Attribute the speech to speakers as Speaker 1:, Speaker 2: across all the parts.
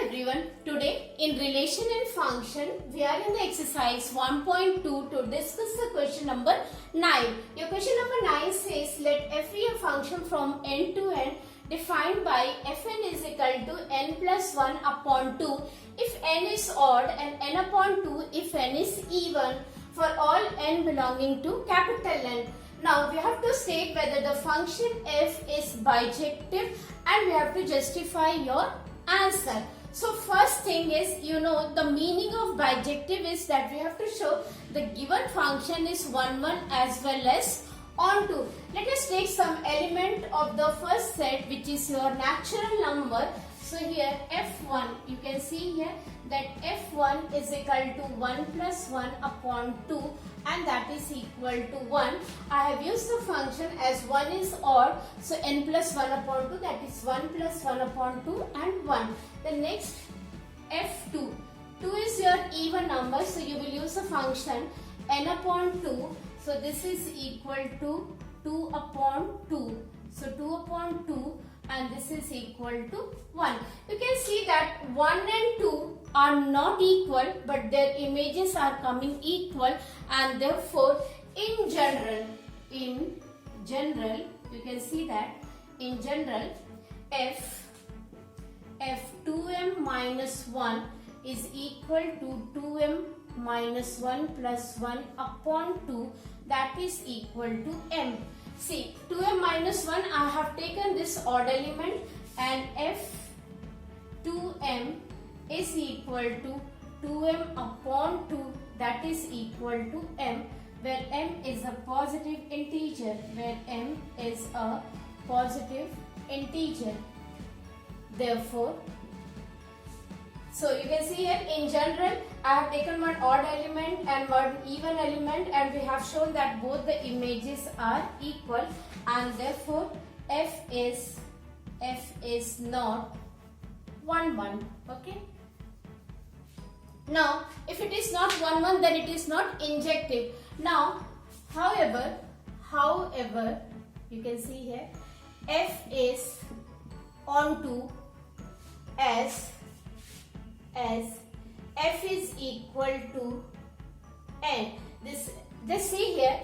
Speaker 1: everyone. Today in relation and function we are in the exercise 1.2 to discuss the question number 9. Your question number 9 says let f be a function from n to n defined by fn is equal to n plus 1 upon 2 if n is odd and n upon 2 if n is even for all n belonging to capital N. Now we have to state whether the function f is bijective and we have to justify your answer. So first thing is, the meaning of bijective is that we have to show the given function is 1 1 as well as onto. Let us take some element of the first set which is your natural number. So here f1, you can see here that f1 is equal to 1 plus 1 upon 2 and that is equal to 1. I have used the function as 1 is odd, so n plus 1 upon 2, that is 1 plus 1 upon 2 and 1. The next f2, 2 is your even number, so you will use the function n upon 2, so this is equal to 2 upon 2. So 2 upon 2 and this is equal to 1. You can see that 1 and 2 are not equal but their images are coming equal and therefore in general you can see that in general f2m minus 1 is equal to 2m minus 1 plus 1 upon 2, that is equal to m. See, 2m minus 1, I have taken this odd element and f2m is equal to 2m upon 2, that is equal to m, where m is a positive integer, Therefore, so you can see here in general I have taken one odd element and one even element and we have shown that both the images are equal and therefore f is not 1 1. Okay. Now if it is not 1 1 then it is not injective. Now however you can see here f is onto as f is equal to n. This see here,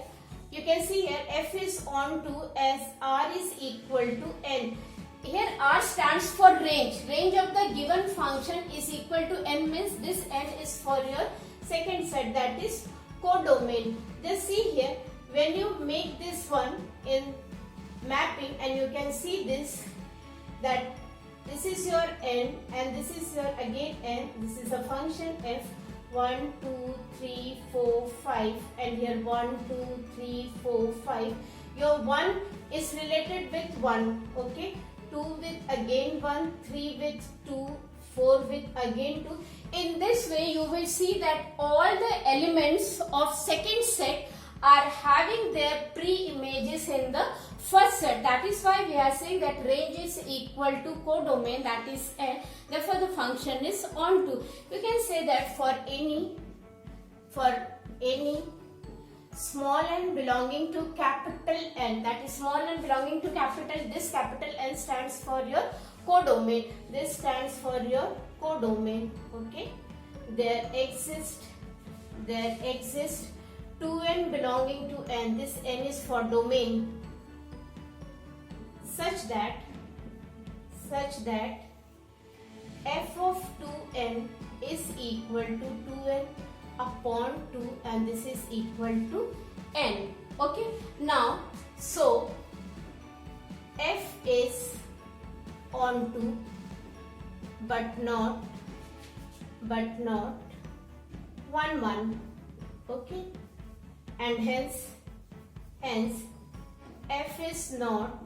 Speaker 1: you can see here f is onto as r is equal to n. Here r stands for range. Range of the given function is equal to n, means this n is for your second set, that is codomain. Just see here, when you make this one in mapping and you can see this, that this is your n and this is your again n. This is a function f 1 2 3 4 5 and here 1 2 3 4 5. Your 1 is related with 1, okay, 2 with again 1, 3 with 2, 4 with again 2. In this way you will see that all the elements of second set are having their pre-images in the first set. That is why we are saying that range is equal to codomain, that is n. Therefore the function is onto. You can say that for any small n belonging to capital N, that is small n belonging to capital, this capital N stands for your codomain. This stands for your codomain. Okay. There exists 2n belonging to n. This n is for domain such that f of 2n is equal to 2n upon 2 and this is equal to n. Okay. Now, so f is onto but not 1 1. Okay. And hence f is not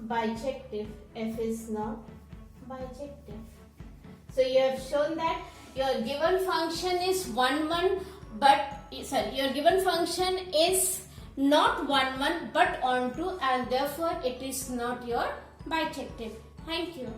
Speaker 1: bijective. So you have shown that your given function is 1 1 but your given function is not 1 1 but onto and therefore it is not your bijective. Thank you.